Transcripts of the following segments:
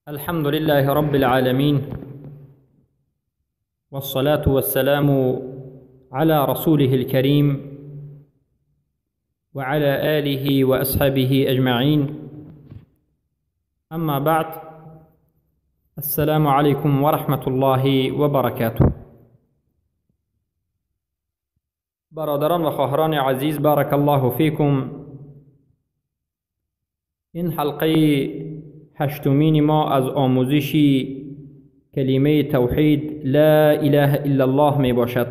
الحمد لله رب العالمين، والصلاة والسلام على رسوله الكريم وعلى آله وأصحابه أجمعين. أما بعد، السلام عليكم ورحمة الله وبركاته. برادران و خواهران عزیز، بارک الله فیکم. این حلقه هشتمین ما از آموزش کلمه توحید لا اله الا الله می باشد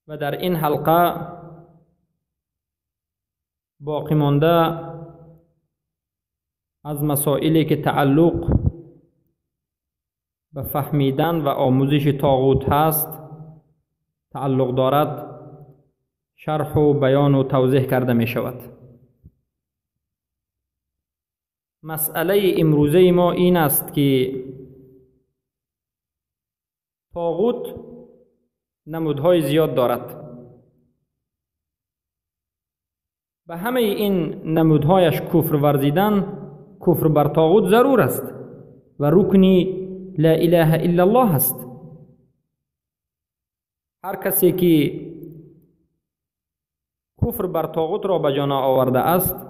و در این حلقه باقی مانده از مسائلی که تعلق به فهمیدن و آموزش طاغوت هست تعلق دارد شرح و بیان و توضیح کرده می شود. مسئله امروزه ما این است که طاغوت نمودهای زیاد دارد. به همه این نمودهایش کفر ورزیدن، کفر بر طاغوت ضرور است و رکنی لا اله الا الله است. هر کسی که کفر بر طاغوت را به جا آورده است،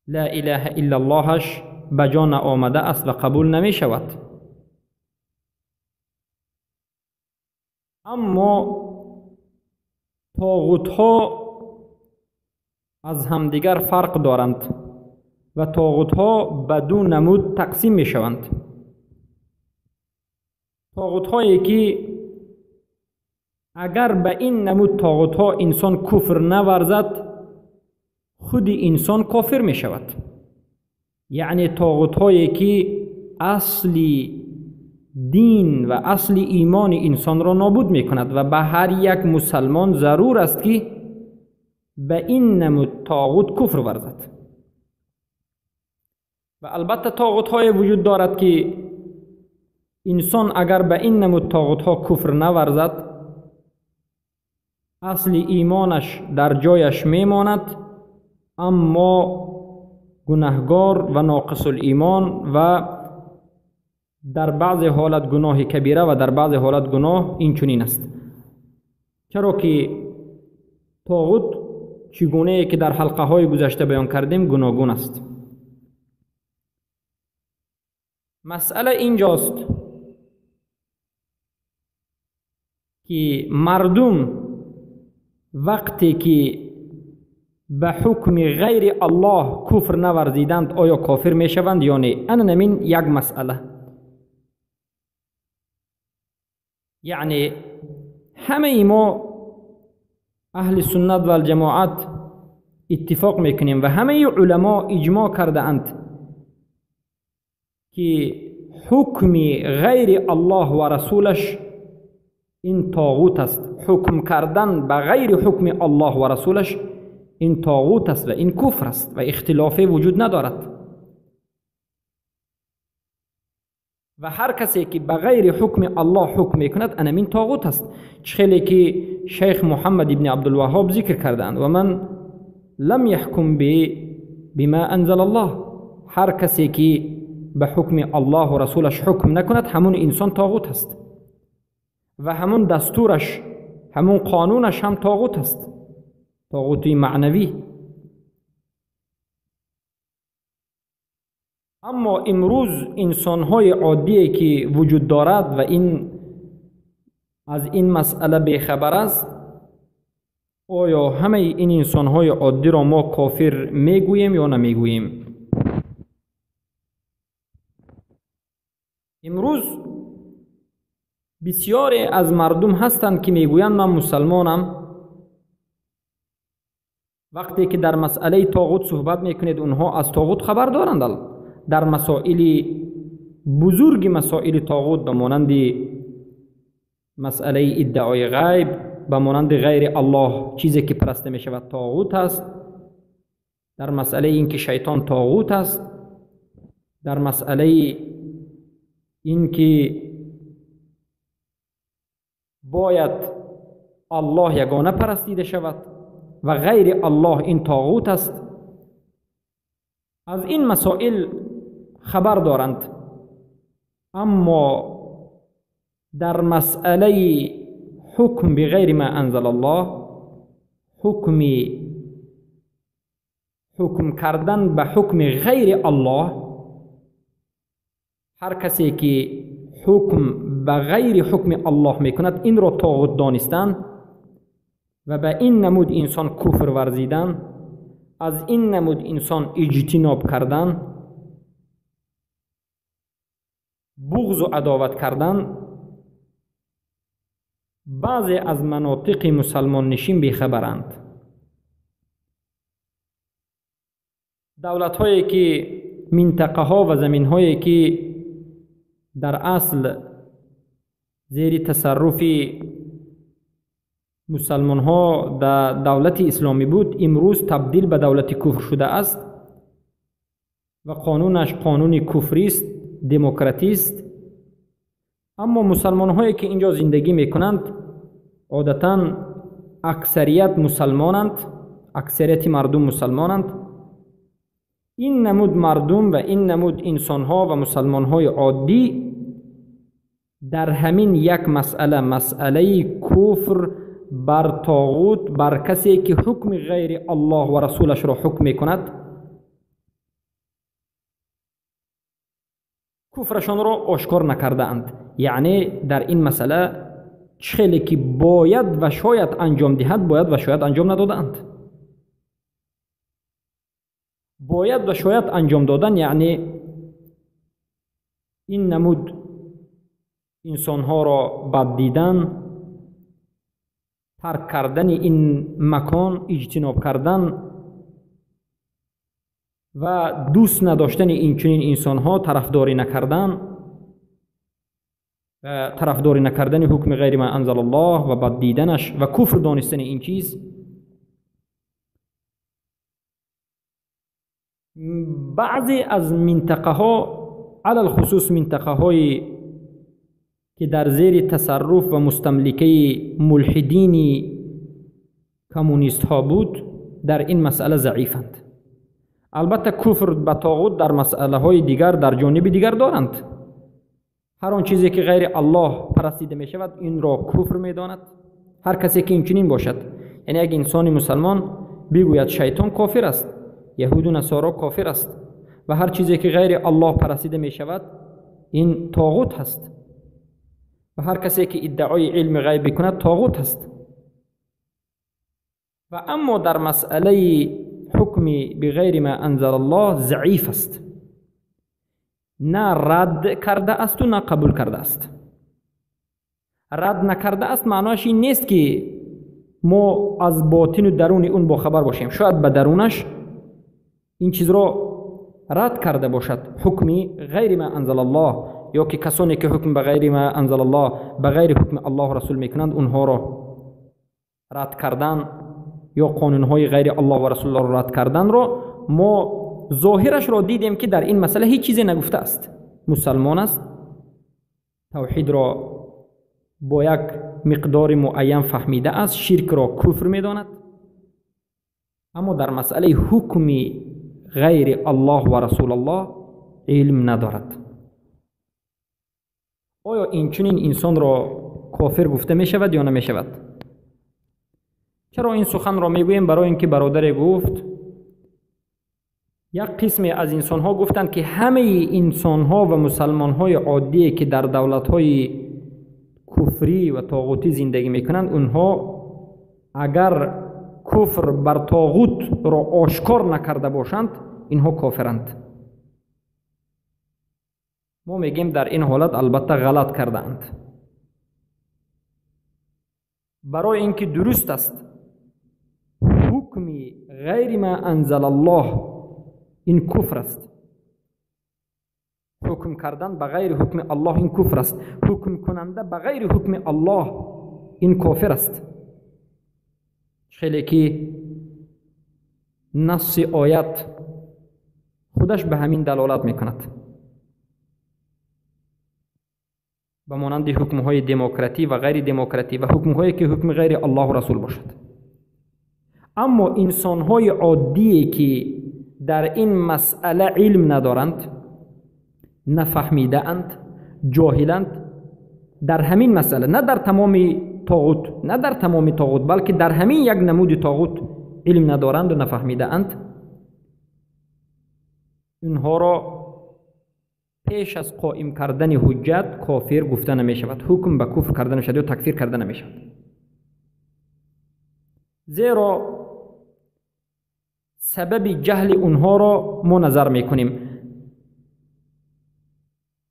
لا اله الا اللهش به جا آمده است و قبول نمی شود. اما طاغوت ها از همدیگر فرق دارند و طاغوت ها به دو نمود تقسیم می شوند. طاغوت هایی که اگر به این نمود طاغوت ها انسان کفر نورزد، خود انسان کافر می شود. یعنی طاغوت هایی که اصلی دین و اصلی ایمان انسان را نابود می کند و به هر یک مسلمان ضرور است که به این نمود طاغوت کفر ورزد. و البته طاغوت های وجود دارد که انسان اگر به این نمود طاغوت ها کفر نورزد، اصلی ایمانش در جایش می ماند، اما گناهگار و ناقص الایمان و در بعض حالت گناه کبیره و در بعض حالت گناه این چنین است. چرا که طاغوت چگونه که در حلقه های گذشته بیان کردیم گوناگون است. مسئله اینجاست که مردم وقتی که به حکم غیر الله کفر نورزیدند آیا کافر می شوند یا نه؟ این یک مسئله. یعنی همه ما اهل سنت و الجماعت اتفاق میکنیم و همه علما اجماع کرده اند که حکم غیر الله و رسولش این طاغوت است. حکم کردن به غیر حکم الله و رسولش این طاغوت است و این کفر است و اختلافی وجود ندارد. و هر کسی که به غیر حکم الله حکم میکند این طاغوت است. خیلی که شیخ محمد ابن عبدالوهاب ذکر کردند و من لم يحكم بما انزل الله. هر کسی که به حکم الله و رسولش حکم نکند همون انسان طاغوت است و همون دستورش، همون قانونش هم طاغوت است، طاغوتی معنوی. اما امروز انسان‌های عادی که وجود دارد و این از این مسئله بیخبر است، آیا همه این انسان‌های عادی را ما کافر میگوییم یا نمیگوییم؟ امروز بسیاری از مردم هستند که میگویند من مسلمانم. وقتی که در مسئله طاغوت صحبت میکنید اونها از طاغوت خبر دارند. در مسائل بزرگ، مسائل طاغوت به مانند مسئله ادعای غیب، به مانند غیر الله چیزی که پرسته می شود طاغوت است، در مسئله این که شیطان طاغوت است، در مسئله این که باید الله یگانه پرستیده شود و غیر الله این طاغوت است. از این مسائل خبر دارند، اما در مسئله حکم بغیر ما انزل الله، حکم کردن به حکم غیر الله، هر کسی که حکم به غیر حکم الله میکند این را طاغوت دانستن و به این نمود انسان کفر ورزیدن، از این نمود انسان اجتناب کردن، بغض و عداوت کردن. بعضی از مناطق مسلمان نشین بیخبرند. دولت هایی که منطقه ها و زمین هایی که در اصل زیر تصرف مسلمان ها در دولت اسلامی بود، امروز تبدیل به دولت کفر شده است و قانونش قانون کفری است، دموکراتی است. اما مسلمان هایی که اینجا زندگی میکنند عادتاً اکثریت مسلمانند، اکثریت مردم مسلمانند. این نمود مردم و این نمود انسان ها و مسلمان های عادی در همین یک مسئله کفر بر طاغوت، بر کسی که حکم غیر الله و رسولش را حکم میکند، کفرشان را آشکار نکرده اند. یعنی در این مسئله چخیلی که باید و شاید انجام دهد باید و شاید انجام نداده اند. باید و شاید انجام دادن یعنی این نمود انسان ها را بد دیدن، ترک کردن این مکان، اجتناب کردن و دوست نداشتن این چنین انسان ها، طرفداری نکردن حکم غیر ما انزل الله و بد دیدنش و کفر دانستن این چیز. بعضی از منطقه ها، علل خصوص منطقه های که در زیر تصرف و مستملکه ملحدین کمونیست ها بود، در این مسئله ضعیفند. البته کفر به طاغوت در مسئله های دیگر در جانب دیگر دارند. هر آن چیزی که غیر الله پرستیده می شود این را کفر می داند. هر کسی که اینچنین باشد، یعنی اگر انسان مسلمان بگوید شیطان کافر است، یهود و نصارا کافر است و هر چیزی که غیر الله پرستیده می شود این طاغوت هست و هر کسی که ادعای علم غیب بکند طاغوت هست. و اما در مسئله حکم بغیر ما انزل الله ضعیف است، نه رد کرده است و نه قبول کرده است. رد نکرده است معناش این نیست که ما از باطن و درون اون با خبر باشیم، شاید به درونش این چیز را رد کرده باشد، حکمی غیر ما انزل الله، یا که کسانی که حکم به غیر ما انزل الله به غیر حکم الله رسول میکنند اونها را رد کردن یا قانونهای غیر الله و رسول الله را رد کردن را ما ظاهرش را دیدیم که در این مسئله هیچ چیزی نگفته است. مسلمان است، توحید را با یک مقدار معین فهمیده است، شرک را کفر میداند، اما در مسئله حکم غیر الله و رسول الله علم ندارد. آیا این چنین انسان را کافر گفته می شود یا نمی شود؟ چرا این سخن را میگویم؟ برای اینکه برادر گفت یک قسمی از انسان ها گفتند که همه انسان ها و مسلمان های عادی که در دولت های کفری و طاغوتی زندگی میکنند، اونها اگر کفر بر طاغوت را آشکار نکرده باشند اینها کافرند. ما میگیم در این حالت البته غلط کردند، برای اینکه درست است حکم غیر ما انزل الله این کفر است. حکم کردن به غیر حکم الله این کفر است. حکم کننده به غیر حکم الله این کافر است. خیلی که نص آیت خودش به همین دلالت میکند، به مانند حکمهای دموکراتی و غیر دموکراتی و حکمهایی که حکم غیر الله و رسول باشد. اما انسانهای عادی که در این مسئله علم ندارند، نفهمیده اند، جاهلند در همین مسئله، نه در تمام طاغوت، نه در تمام طاغوت، بلکه در همین یک نمود طاغوت علم ندارند و نفهمیده اند، اونها را پیش از قائم کردن حجت کافر گفته نمی شود، حکم به کفر کرده نمی شود یا تکفیر کرده نمی شود. زیرا سبب جهل اونها را ما نظر می کنیم.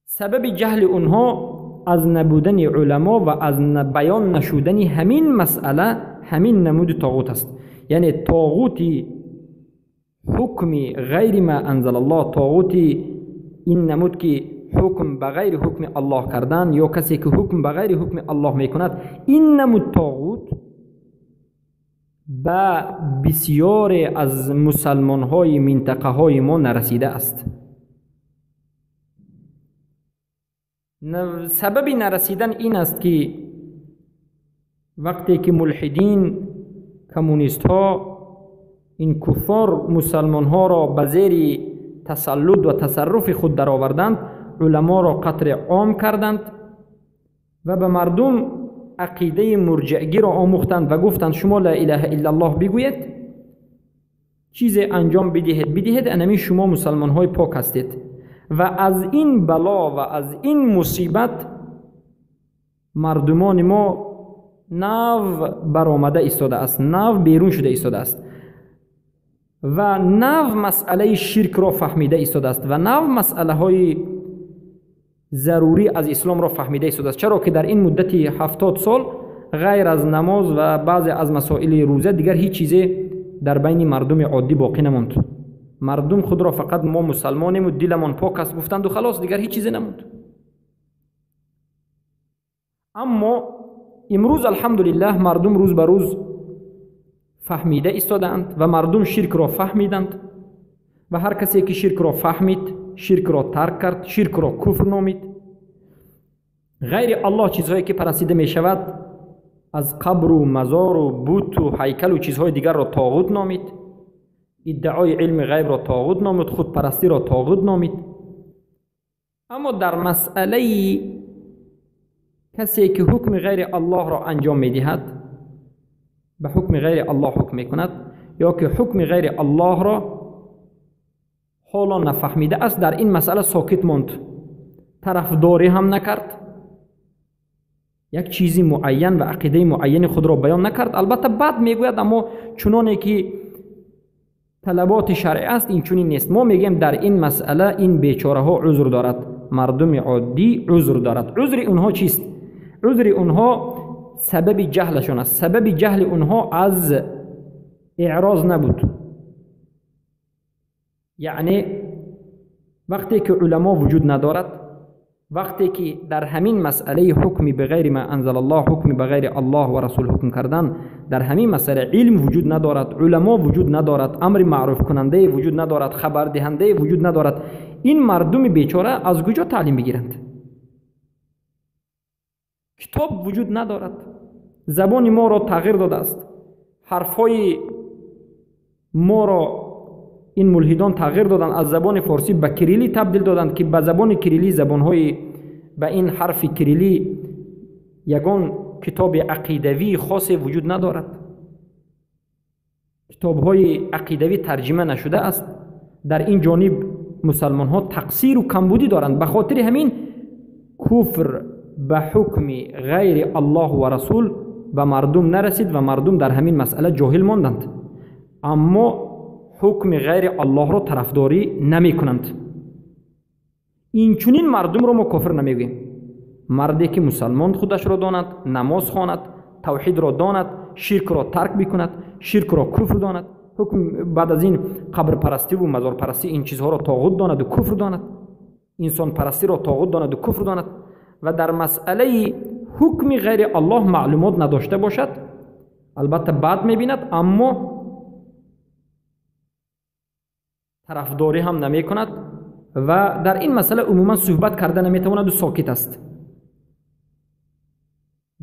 سبب جهل اونها از نبودن علما و از بیان نشودن همین مسئله، همین نمود طاغوت است. یعنی طاغوتی حکمی غیر ما انزل الله، طاغوتی این نمود که حکم بغیر حکم الله کردن یا کسی که حکم بغیر حکم الله میکند، این نمود طاغوت به بسیار از مسلمان های منطقه های ما نرسیده است. سبب نرسیدن این است که وقتی که ملحدین، کمونیست ها، این کفار مسلمان ها را به زیر تسلط و تصرف خود درآوردند، علما را قطع عام کردند و به مردم عقیده مرجعگی را آموختند و گفتند شما لا اله الا الله بگویید، چیز انجام بدهید، انمی شما مسلمان های پاک هستید. و از این بلا و از این مصیبت مردمان ما نو برآمده ایستاده است، نو بیرون شده ایستاده است و نو مسئله شرک را فهمیده ایستاده است و نو مسئله های ضروری از اسلام را فهمیده ایستاده است. چرا که در این مدت 70 سال غیر از نماز و بعضی از مسائل روزه دیگر هیچ چیزی در بین مردم عادی باقی نماند. مردم خود را فقط ما مسلمانیم و دلمان پاک است گفتند و خلاص، دیگر هیچ چیزی نماند. اما امروز الحمدلله مردم روز به روز فهمیده ایستادند و مردم شرک را فهمیدند و هر کسی که شرک را فهمید، شرک را ترک کرد، شرک را کفر نامید. غیر الله چیزهایی که پرستیده می شود از قبر و مزار و بت و هیکل و چیزهای دیگر را طاغوت نامید، ادعای علم غیب را طاغوت نامید، خودپرستی را طاغوت نامید. اما در مسئله کسی که حکم غیر الله را انجام می دهد، به حکم غیر الله حکم می کند یا که حکم غیر الله را حالا نفهمیده است، در این مسئله ساکت ماند، طرفداری هم نکرد، یک چیزی معین و عقیده معین خود را بیان نکرد. البته بعد میگوید اما چنانه که طلبات شرعی است این چنین نیست. ما میگیم در این مسئله این بیچاره ها عذر دارد، مردم عادی عذر دارد. عذر اونها چیست؟ عذر اونها سبب جهلشون است. سبب جهل اونها از اعراض نبود. یعنی وقتی که علما وجود ندارد، وقتی که در همین مسئله حکمی بغیر ما انزل الله، حکمی بغیر الله و رسول حکم کردن، در همین مسئله علم وجود ندارد، علما وجود ندارد، امر معروف کننده وجود ندارد، خبر دهنده وجود ندارد، این مردم بیچاره از کجا تعلیم بگیرند؟ کتاب وجود ندارد، زبان ما را تغییر داده است، حرفای ما را این ملحدان تغییر دادن، از زبان فارسی به کریلی تبدیل دادند که به زبان کریلی، زبانهای به این حرف کریلی یگان کتاب عقیدوی خاصی وجود ندارد. کتابهای عقیدوی ترجمه نشده است. در این جانب مسلمان ها تقصیر و کمبودی دارند. به خاطر همین کفر به حکم غیر الله و رسول به مردم نرسید و مردم در همین مسئله جاهل ماندند، اما حکم غیر الله را طرفداری نمی کنند. این چنین مردم را ما کافر نمیگوییم. مردی که مسلمان خودش را داند، نماز خواند، توحید را داند، شرک را ترک بکند، شرک را کفر داند، حکم بعد از این قبر پرستی و مزار پرستی این چیزها را طاغوت داند و کفر داند، انسان پرستی را طاغوت داند و کفر داند و در مسئله حکم غیر الله معلومات نداشته باشد، البته بعد میبیند اما طرفداری هم نمی کند و در این مسئله عموما صحبت کرده نمیتواند و ساکت است.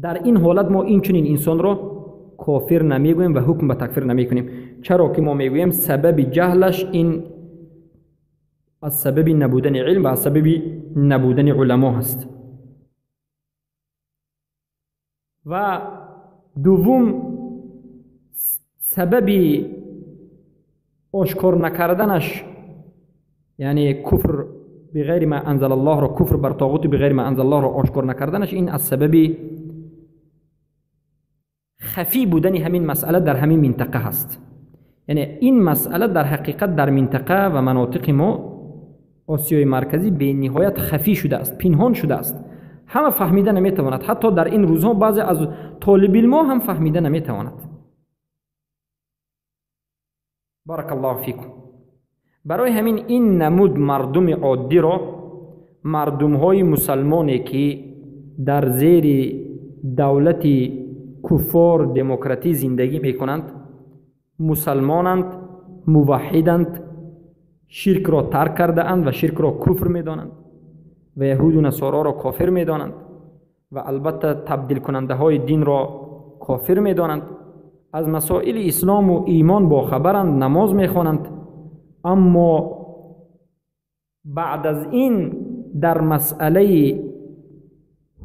در این حالت ما این چنین انسان را کافر نمیگوییم و حکم به تکفیر نمی کنیم. چرا که ما میگوییم سبب جهلش این از سبب نبودن علم و از سبب نبودن علما هست. و دوم سبب آشکار نکردنش، یعنی کفر بغیر ما انزل الله را، کفر بر طاغوت بغیر ما انزل الله را آشکار نکردنش، این از سبب خفی بودن همین مسئله در همین منطقه هست. یعنی این مسئله در حقیقت در منطقه و مناطق ما آسیای مرکزی به نهایت خفی شده است، پنهان شده است. همه فهمیده نمیتواند. حتی در این روزها بعضی از طالب علم هم فهمیده نمیتواند. بارک الله فیکم. برای همین این نمود مردم عادی را، مردم های مسلمانی که در زیر دولت کفار دموکراتی زندگی میکنند، مسلمانند، موحدند، شرک را ترک کرده اند و شرک را کفر میدانند و یهود و نصارا را کافر میدانند و البته تبدیل کننده های دین را کافر میدانند، از مسائل اسلام و ایمان با خبرند، نماز میخوانند، اما بعد از این در مسئله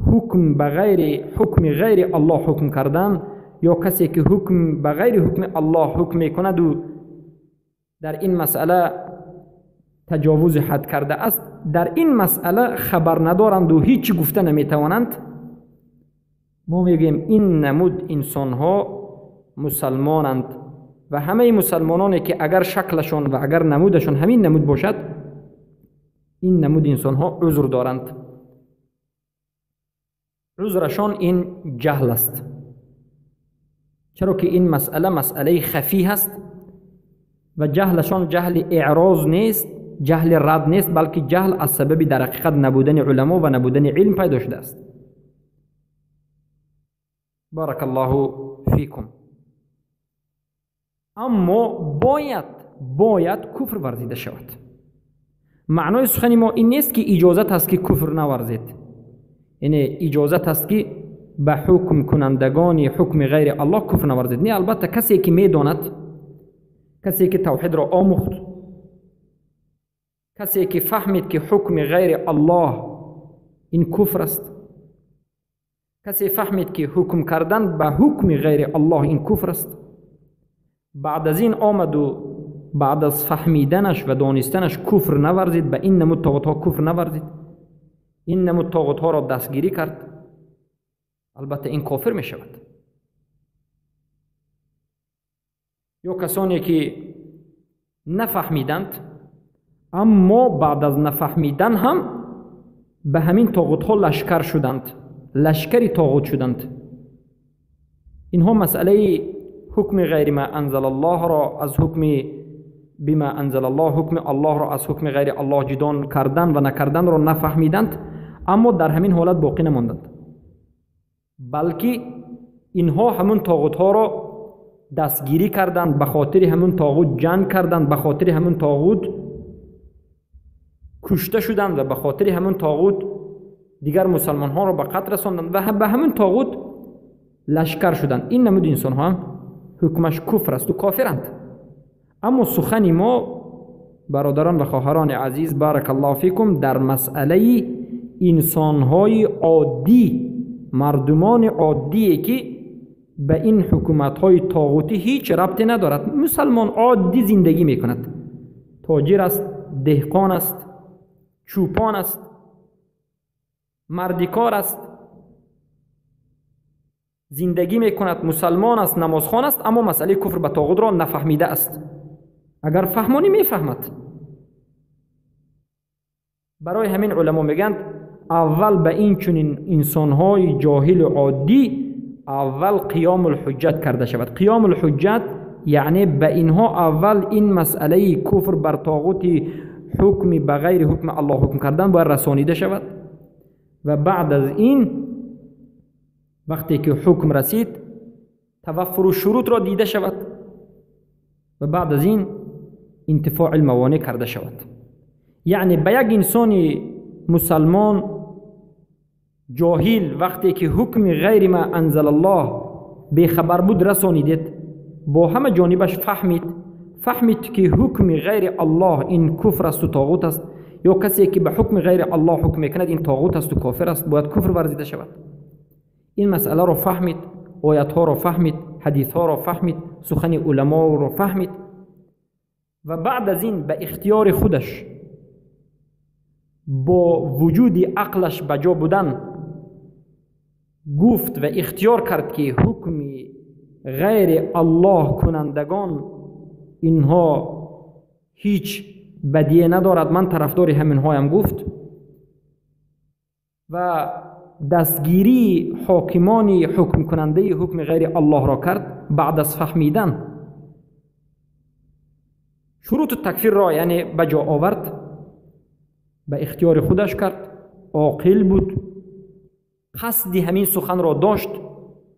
حکم بغیر حکم غیر الله حکم کردن، یا کسی که حکم بغیر حکم الله حکم میکند و در این مسئله تجاوز حد کرده است، در این مسئله خبر ندارند و هیچ گفته نمیتوانند، ما میگیم این نمود انسان ها مسلمانند و همه مسلمانانی که اگر شکلشان و اگر نمودشان همین نمود باشد، این نمود انسان ها عذر دارند. عذرشان این جهل است، چرا که این مسئله مسئله خفی هست و جهلشان جهل اعراض نیست، جهل رد نیست، بلکه جهل از سبب در حقیقت نبودن علما و نبودن علم پیدا شده است. بارک الله فیکم. اما باید کفر ورزیده شود. معنای سخن ما این نیست که اجازت هست که کفر نورزید، یعنی اجازت هست که به حکم کنندگان حکم غیر الله کفر نورزید. نه، البته کسی که میداند، کسی که توحید را آموخت، کسی که فهمید که حکم غیر الله این کفر است، کسی فهمید که حکم کردن به حکم غیر الله این کفر است، بعد از این آمد و بعد از فهمیدنش و دانستنش کفر نورزید، به این نمود طاغوت ها کفر نورزید، این نمود طاغوت ها را دستگیری کرد، البته این کافر می شود. یا کسانی که نفهمیدند اما بعد از نفهمیدن هم به همین طاغوت ها لشکر شدند، لشکری طاغوت شدند. اینها مسئله حکم غیر ما انزل الله را از حکم بما انزل الله، حکم الله را از حکم غیر الله جدا کردن و نکردن را نفهمیدند، اما در همین حالت باقی نماندند، بلکه اینها همون طاغوت ها را دستگیری کردند، به خاطر همون طاغوت جنگ کردند، به خاطر همون طاغوت کشته شدند و به خاطر همون طاغوت دیگر مسلمان ها را به قتل رساندند و به همون طاغوت لشکر شدند. این نمود انسان ها هم حکمش کفر است و کافرند. اما سخن ما برادران و خواهران عزیز بارک الله فیکم در مسئله انسان های عادی، مردمان عادی که به این حکومت های طاغوتی هیچ ربطی ندارد، مسلمان عادی زندگی میکند، تاجر است، دهقان است، چوپان است، مردکار است، زندگی میکند، مسلمان است، نمازخوان است، اما مسئله کفر به طاغوت را نفهمیده است. اگر فهمانی میفهمد. برای همین علما میگند اول به این چنین انسانهای جاهل عادی اول قیام الحجت کرده شود. قیام الحجت یعنی به اینها اول این مسئله کفر بر طاغوت حکم بغیر حکم الله حکم کردن باید رسانیده شود و بعد از این وقتی که حکم رسید توفر شروط را دیده شود و بعد از این انتفاع الموانع کرده شود. یعنی به یک انسان مسلمان جاهل وقتی که حکم غیر ما انزل الله به خبر بود رسانیدید، با همه جانبش فهمید، فهمید که حکم غیر الله این کفر است و طاغوت است، یا کسی که به حکم غیر الله حکم میکند این طاغوت است و کافر است، باید کفر ورزیده شود. این مسئله را فهمید، آیات ها را فهمید، حدیث ها را فهمید، سخن علما را فهمید و بعد از این به اختیار خودش با وجود عقلش بجا بودن گفت و اختیار کرد که حکم غیر الله کنندگان اینها هیچ بدیه ندارد، من طرفدار همین هایم گفت و دستگیری حاکمان حکم کننده حکم غیر الله را کرد. بعد از فهمیدن شروط تکفیر را یعنی بجا آورد، به اختیار خودش کرد، عاقل بود، قصد همین سخن را داشت،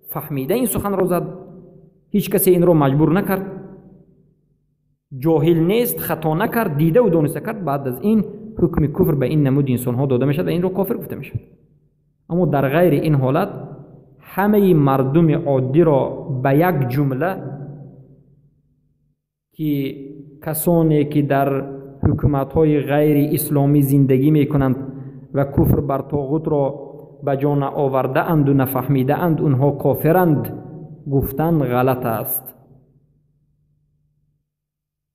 فهمیده این سخن را زد، هیچ کسی این را مجبور نکرد، جاهل نیست، خطا نکرد، دیده و دانسته کرد. بعد از این حکم کفر به این نمود انسان ها داده میشد و این را کافر گفته میشد. اما در غیر این حالت همه مردم عادی را به یک جمله که کسانی که در حکومت های غیر اسلامی زندگی میکنند و کفر بر طاغوت را به جا نآورده اند و نفهمیده اند اونها کافرند گفتن غلط است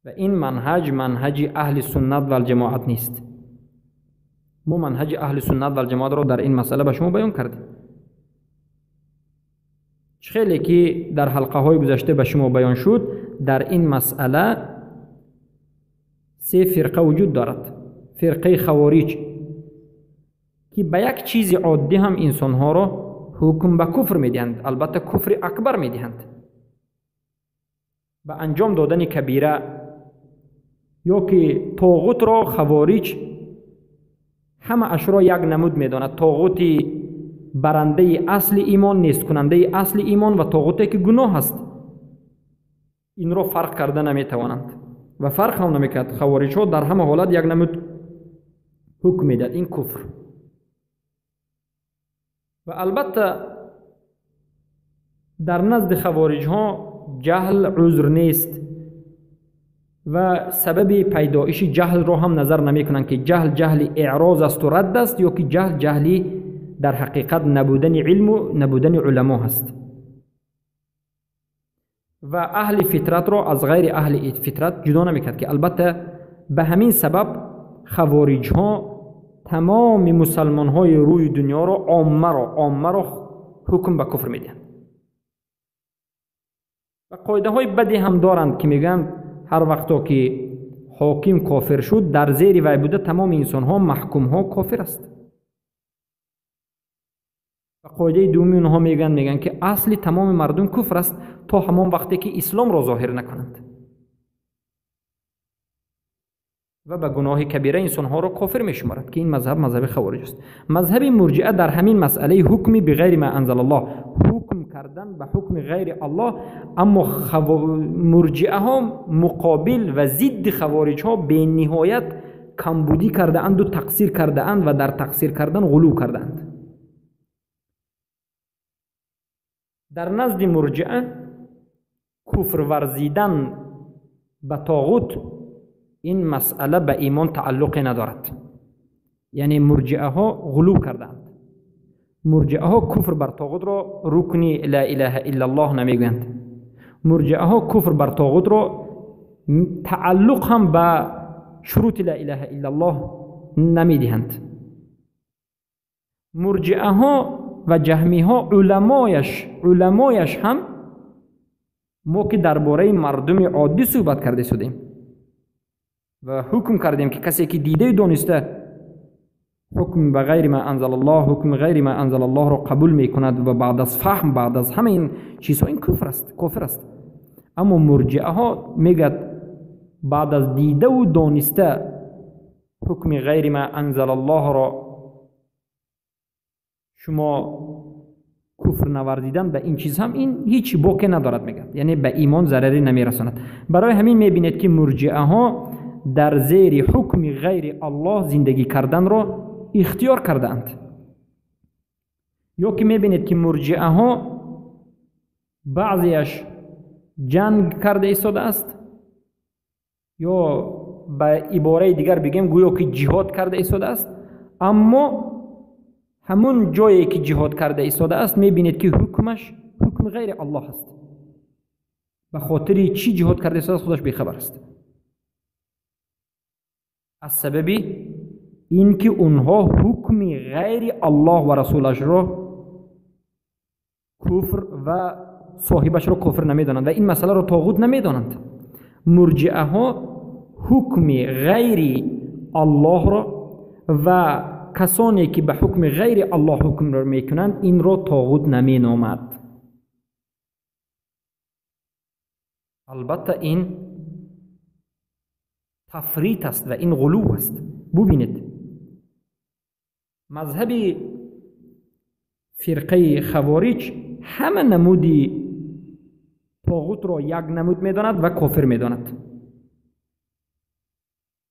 و این منهج اهل سنت و الجماعت نیست. ما منهج اهل سنت و الجماعت را در این مسئله به شما بیان کردیم. خیلی که در حلقه های گذشته به شما بیان شد، در این مسئله سه فرقه وجود دارد. فرقه خوارج که به یک چیز عادی هم انسان ها را حکم به کفر میدهند، البته کفر اکبر میدهند، به انجام دادن کبیره، یا که طاغوت را خوارج همه اش را یک نمود میداند، طاغوت برنده اصل ایمان، نیست کننده اصل ایمان و طاغوتی که گناه است. این را فرق کرده نمیتوانند و فرق هم نمیکرد. خوارج ها در همه حالت یک نمود حکم میداد، این کفر. و البته در نزد خوارج ها جهل عذر نیست و سبب پیدایش جهل را هم نظر نمی کنند که جهل اعراض است و رد است یا که جهلی در حقیقت نبودن علم و نبودن علما هست. و اهل فطرت را از غیر اهل فطرت جدا نمی کرد که البته به همین سبب خوارج ها تمام مسلمان های روی دنیا را عامه را حکم به کفر میدن و قاعده های بدی هم دارند که میگن هر وقتا که حاکم کافر شد در زیر وی بوده تمام انسان ها محکوم ها کافر است. و قاعده دومی اونها میگن که اصل تمام مردم کفر است تا همان وقتی که اسلام را ظاهر نکنند و به گناه کبیره انسان ها را کافر میشمارد که این مذهب خوارج است. مذهب مرجئه در همین مسئله حکم بغیر ما انزل الله، حکم کردن به حکم غیر الله، اما مرجئه ها مقابل و ضد خوارج ها به نهایت کمبودی کرده اند و تقصیر کرده اند و در تقصیر کردن غلو کرده اند. در نزد مرجئه کفر ورزیدن به طاغوت این مسئله به ایمان تعلق ندارد. یعنی مرجئه ها غلو کردند. مرجئه ها کفر بر طاغوت را رکن لا اله الا الله نمیگویند. مرجئه ها کفر بر طاغوت را تعلق هم به شروط لا اله الا الله نمیدهند. مرجئه ها و جهمی ها علمایش هم ما که درباره مردم عادی صحبت کرده شدیم و حکم کردیم که کسی که دیده دانسته حکم به غیر ما انزل الله، حکم غیر ما انزل الله را قبول میکند و بعد از فهم، بعد از همه این چیزها این کافر است. اما مرجئه ها میگد بعد از دیده و دانسته حکم غیر ما انزل الله را شما کفر نوردیدن به این چیز هم این هیچ باکی ندارد میگد، یعنی به ایمان ضرری نمیرساند. برای همین میبینید که مرجئه ها در زیر حکم غیر الله زندگی کردن را اختیار کردند. یا که میبینید که مرجئه ها بعضیش جنگ کرده ایستاده است یا به عباره دیگر بگیم گویا که جهاد کرده ایستاده است، اما همون جایی که جهاد کرده ایستاده است میبینید که حکمش حکم غیر الله است. به خاطر چی جهاد کرده ایستاده است خودش بیخبر است. از سبب اینکه اونها حکم غیر الله و رسولش را کفر و صاحبش را کفر نمیدانند و این مسئله را طاغوت نمیدانند. مرجئه ها حکم غیر الله را و کسانی که به حکم غیر الله حکم را میکنند این را طاغوت نمینامد. البته این تفریط است و این غلو است. ببینید مذهب فرقه خوارج همه نمودی طاغوت را یک نمود میداند و کافر میداند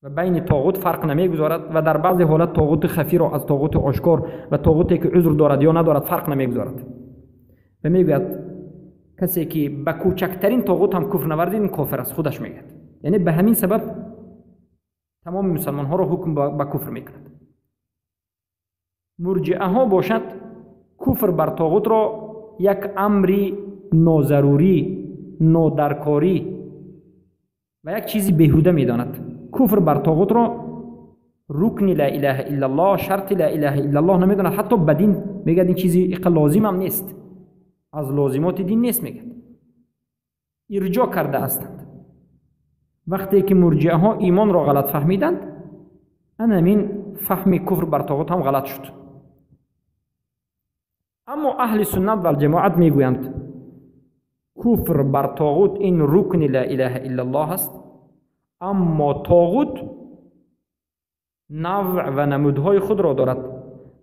و بین طاغوت فرق نمیگذارد و در بعضی حالت طاغوت خفی را از طاغوت آشکار و طاغوتی که عذر دارد یا ندارد فرق نمیگذارد و میگوید کسی که به کوچکترین طاغوت هم کفر نورزید این کافر است. خودش میگه یعنی به همین سبب تمام مسلمان ها را حکم به کفر میکند. مرجئه ها باشد کفر بر طاغوت را یک امری ناضروری، نادرکاری و یک چیزی بیهوده میداند. کفر بر طاغوت را رکن لا اله الا الله، شرط لا اله الا الله نمیداند. حتی بدین میگه این چیزی لازم هم نیست، از لازمات دین نیست میگه، ارجاع کرده هستند. وقتی که مرجئه ها ایمان را غلط فهمیدند همین فهم کفر بر طاغوت هم غلط شد. اما اهل سنت و الجماعت میگویند کفر بر طاغوت این رکن لا اله الا الله است، اما طاغوت نوع و نمودهای خود را دارد.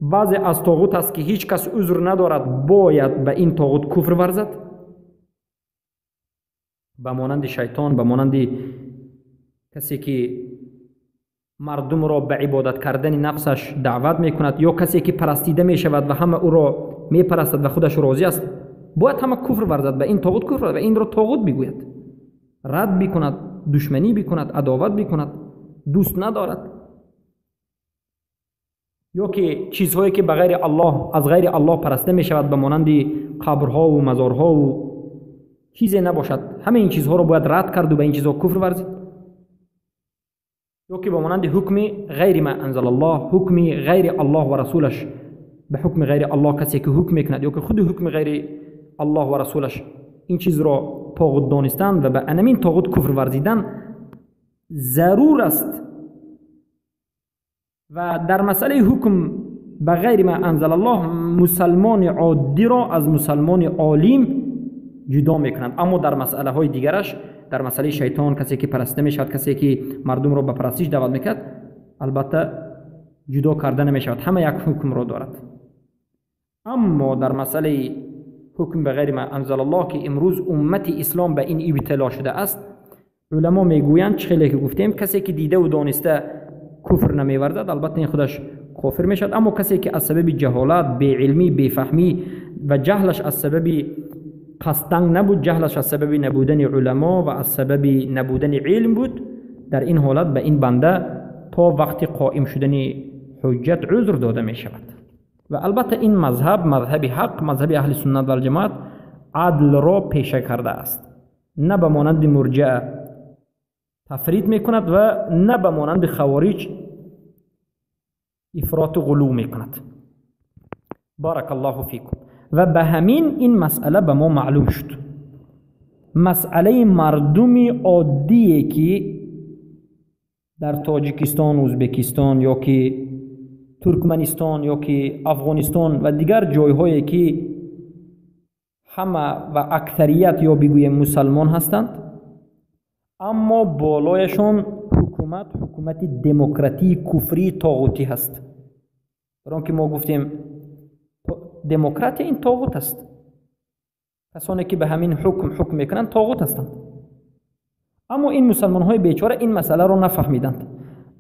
بعضی از طاغوت است که هیچ کس عذر ندارد باید به این طاغوت کفر ورزد، به مانند شیطان، به مانند کسی که مردم را به عبادت کردن نفسش دعوت میکند یا کسی که پرستیده میشود و همه او را میپرستد و خودش راضی است باید همه کفر ورزد به این طاغوت کفر ورزد و این را طاغوت بگوید، رد بکند، دشمنی بکند، عداوت بکند، دوست ندارد. یا که چیزهایی که بغیر الله از غیر الله پرسته میشود به مانند قبرها و مزارها و چیزی نباشد، همه این چیزها را باید رد کرد و به این چیزها کفر ورزید. یا که به مانند حکم غیر ما انزل الله، حکم غیر الله و رسولش، به حکم غیر الله کسی که حکم میکند یا که خود حکم غیر الله و رسولش این چیز را طاغوت دانستند و به انمین طاغوت کفر ورزیدن ضرور است. و در مسئله حکم به غیر ما انزل الله مسلمان عادی را از مسلمان عالم جدا میکنند، اما در مسئله های دیگرش، در مسئله شیطان، کسی که پرسته میشود، کسی که مردم را به پرستش دعوت میکرد، البته جدا کردن نمیشود، همه یک حکم را دارد. اما در مسئله حکم به غیر ما انزل الله که امروز امت اسلام به این ابتلا شده است، علما میگویند خیلی که گفتیم کسی که دیده و دانسته کفر نمیورزد البته این خودش کافر میشد، اما کسی که از سبب جهالت، بی علمی، بی فهمی و جهلش از سبب قصدن نبود، جهلش از سبب نبودن علما و از سبب نبودن علم بود، در این حالت به این بنده تا وقت قائم شدن حجت عذر داده می شود. و البته این مذهب، مذهب حق، مذهب اهل سنت و الجماعت عدل را پیشه کرده است، نه به مانند مرجئه تفرید می کند و نه به مانند خوارج افراط و غلو می کند. بارک الله فیکم. و به همین این مسئله به ما معلوم شد. مسئله مردم عادی که در تاجیکستان، ازبکستان یا که ترکمنستان یا که افغانستان و دیگر جایهایی که همه و اکثریت یا بگویم مسلمان هستند، اما بالایشان حکومت دموکراتی کفری طاغوتی هست. برای که ما گفتیم دموکراتی این طاغوت است، کسانی که به همین حکم میکنند طاغوت هستند. اما این مسلمان های بیچاره این مسئله را نفهمیدند،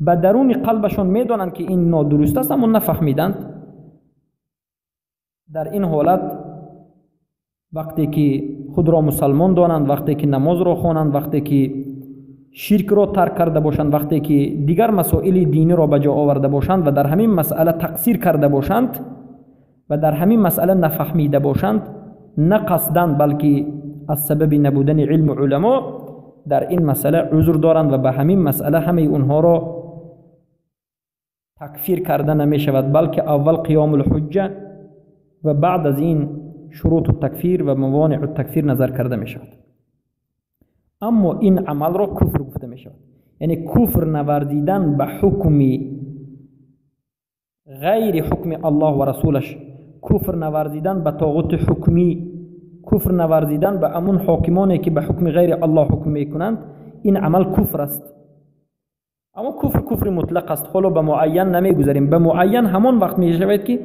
به درون قلبشان میدانند که این نادرست است اما نفهمیدند. در این حالت وقتی که خود را مسلمان دانند، وقتی که نماز را خوانند، وقتی که شرک را ترک کرده باشند، وقتی که دیگر مسائل دینی را به جا آورده باشند و در همین مسئله تقصیر کرده باشند و در همین مسئله نفهمیده باشند، نه قصداً بلکه از سبب نبودن علم علما، در این مسئله عذر دارند و به همین مسئله همه اونها را تکفیر کرده نمی شود، بلکه اول قیام الحجه و بعد از این شروط التکفیر و موانع التکفیر نظر کرده می شود. اما این عمل را کفر گفته می شود، یعنی کفر نوردیدن به حکم غیر حکم الله و رسولش، کفر نوردیدن به طاغوت حکمی، کفر نوردیدن به امون حاکمانی که به حکم غیر الله حکم میکنند، این عمل کفر است. اما کفر مطلق است، حالا به معین نمیگذاریم. به معین همان وقت می شود که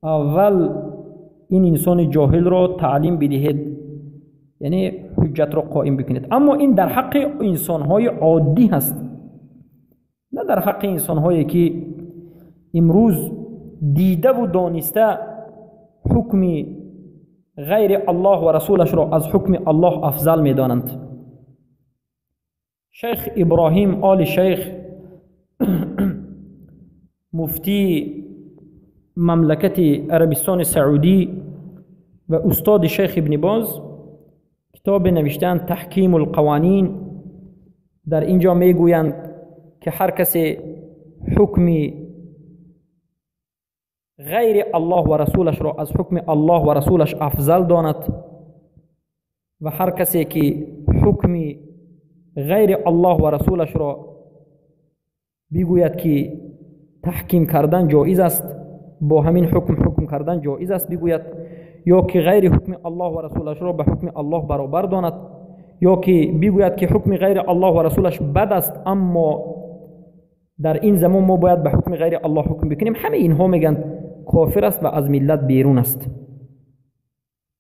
اول این انسان جاهل را تعلیم بدهید، یعنی حجت را قائم بکنید. اما این در حق انسان‌های عادی هست، نه در حق انسان‌هایی که امروز دیده و دانسته حکم غیر الله و رسولش را از حکم الله افضل می‌دانند. شیخ ابراهیم آل شیخ مفتی مملکت عربستان سعودی و استاد شیخ ابن باز کتاب نوشتن تحکیم القوانین، در اینجا میگویند که هر کسی حکم غیر الله و رسولش را از حکم الله و رسولش افضل داند و هر کسی که حکم غیر الله و رسولش را بگوید که تحکیم کردن جایز است، با همین حکم کردن جایز است بگوید، یا که غیر حکم الله و رسولش را به حکم الله برابر داند، یا که بگوید که حکم غیر الله و رسولش بد است اما در این زمان ما باید به حکم غیر الله حکم بکنیم، همه اینها میگن کافر است و از ملت بیرون است.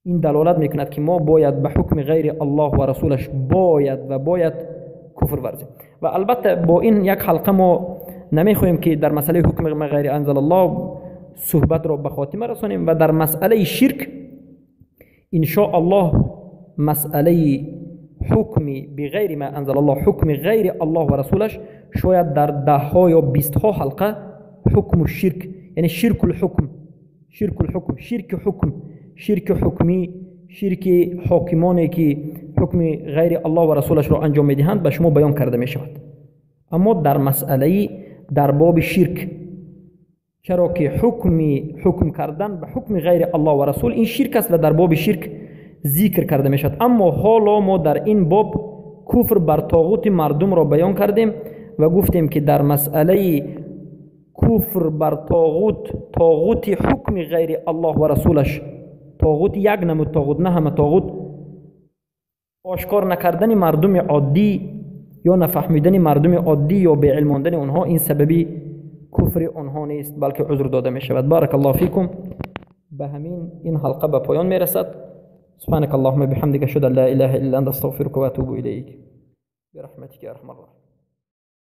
این دلالت میکند که ما باید به حکم غیر الله و رسولش باید کفر ورزیم. و البته با این یک حلقه ما نمیخواهیم که در مسئله حکم غیر انزل الله صحبت را به خاتمه رسانیم و در مسئله شرک ان شاء الله مسئله حکم بغیر ما انزل الله، حکم غیر الله و رسولش، شاید در 10 ها یا 20 ها حلقه حکم الشرک، یعنی شرک الحکم، شرک حکمی، شرک حاکمانی که حکم غیر الله و رسولش را انجام میدهند به شما بیان کرده می شود. اما در مسئله در باب شرک، چرا که حکم کردن به حکم غیر الله و رسول این شرک است و در باب شرک ذکر کرده می شود. اما حالا ما در این باب کفر بر طاغوت مردم را بیان کردیم و گفتیم که در مسئله کفر بر طاغوت حکم غیر الله و رسولش، طاغوت یک نمود طاغوت، نه همه طاغوت، آشکار نکردن مردم عادی یا نفهمیدن مردم عادی یا به علم ماندن اونها، این سببی کفر اونها نیست بلکه عذر داده می شود. بارک الله فیکم. به همین این حلقه به پایان می رسد. سبحانك اللهم بحمدك اشهد ان لا اله الا انت استغفرك واتوب اليك برحمتك يا ارحم الراحمين.